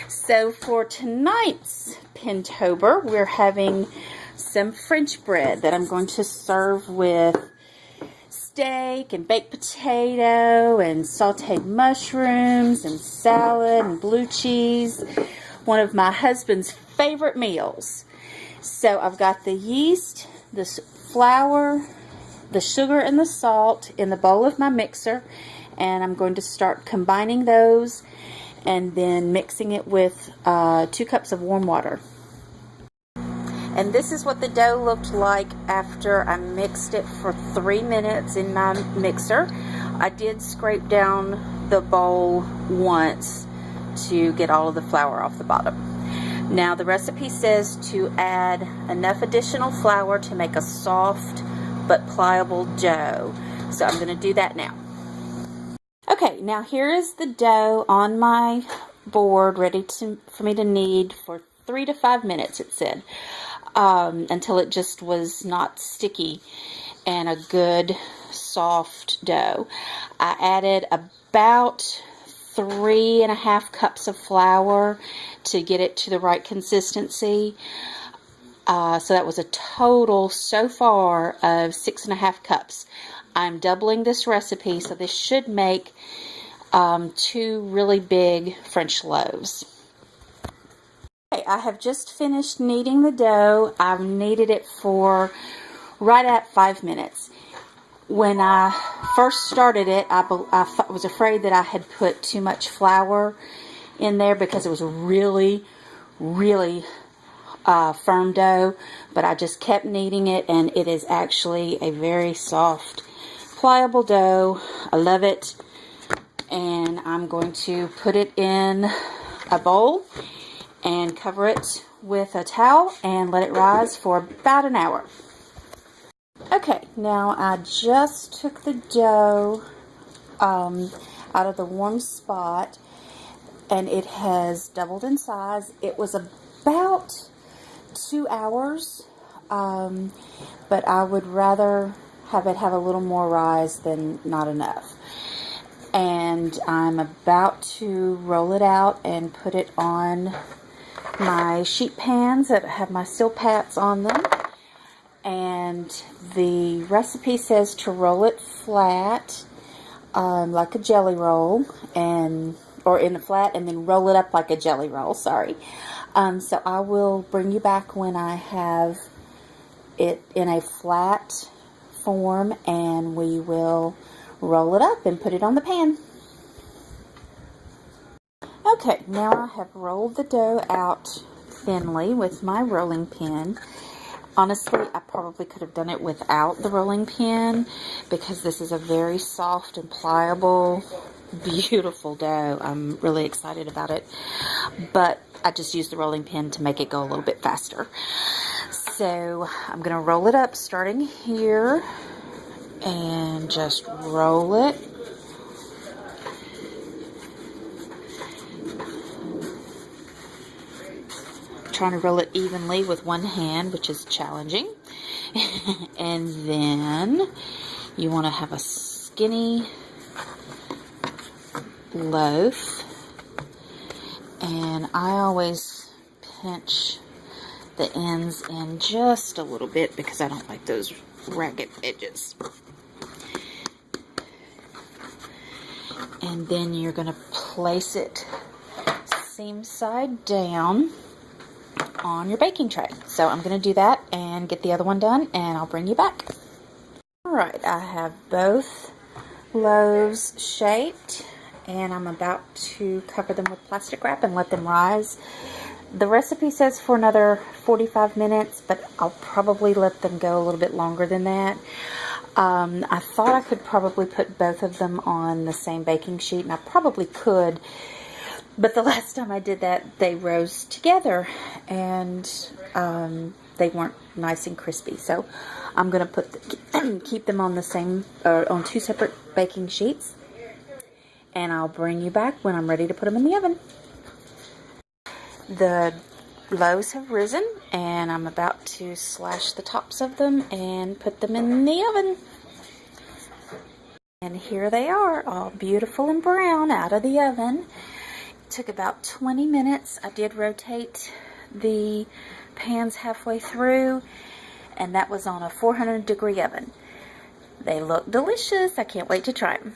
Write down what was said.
So for tonight's Pintober, we're having some French bread that I'm going to serve with steak and baked potato and sauteed mushrooms and salad and blue cheese. One of my husband's favorite meals. So I've got the yeast, the flour, the sugar, and the salt in the bowl of my mixer, and I'm going to start combining those and then mixing it with 2 cups of warm water. And this is what the dough looked like after I mixed it for 3 minutes in my mixer. I did scrape down the bowl once to get all of the flour off the bottom. Now the recipe says to add enough additional flour to make a soft but pliable dough. So I'm going to do that now. Okay, now here is the dough on my board ready for me to knead for 3 to 5 minutes, it said. Until it just was not sticky and a good soft dough. I added about 3.5 cups of flour to get it to the right consistency. So that was a total so far of 6.5 cups. I'm doubling this recipe, so this should make 2 really big French loaves. I have just finished kneading the dough. I've kneaded it for right at 5 minutes. When I first started it, I was afraid that I had put too much flour in there because it was a really, really firm dough. But I just kept kneading it, and it is actually a very soft, pliable dough. I love it. And I'm going to put it in a bowl and cover it with a towel and let it rise for about an hour. Okay, now I just took the dough out of the warm spot, and it has doubled in size. It was about 2 hours, but I would rather have it have a little more rise than not enough. And I'm about to roll it out and put it on my sheet pans that have my steel pats on them. And the recipe says to roll it flat, like a jelly roll, or in a flat, and then roll it up like a jelly roll, sorry. So I will bring you back when I have it in a flat form, and we will roll it up and put it on the pan. Okay, now I have rolled the dough out thinly with my rolling pin. Honestly, I probably could have done it without the rolling pin because this is a very soft and pliable, beautiful dough. I'm really excited about it, but I just used the rolling pin to make it go a little bit faster. So I'm going to roll it up starting here and just roll it. Trying to roll it evenly with one hand, which is challenging. And then you want to have a skinny loaf, and I always pinch the ends in just a little bit because I don't like those ragged edges. And then you're going to place it seam side down on your baking tray. So I'm going to do that and get the other one done, and I'll bring you back. Alright, I have both loaves shaped, and I'm about to cover them with plastic wrap and let them rise. The recipe says for another 45 minutes, but I'll probably let them go a little bit longer than that. I thought I could probably put both of them on the same baking sheet, and I probably could, but the last time I did that, they rose together, and they weren't nice and crispy. So I'm going to keep them on the same, on 2 separate baking sheets, and I'll bring you back when I'm ready to put them in the oven. The loaves have risen, and I'm about to slash the tops of them and put them in the oven. And here they are, all beautiful and brown out of the oven. took about 20 minutes. I did rotate the pans halfway through, and that was on a 400-degree oven. They look delicious. I can't wait to try them.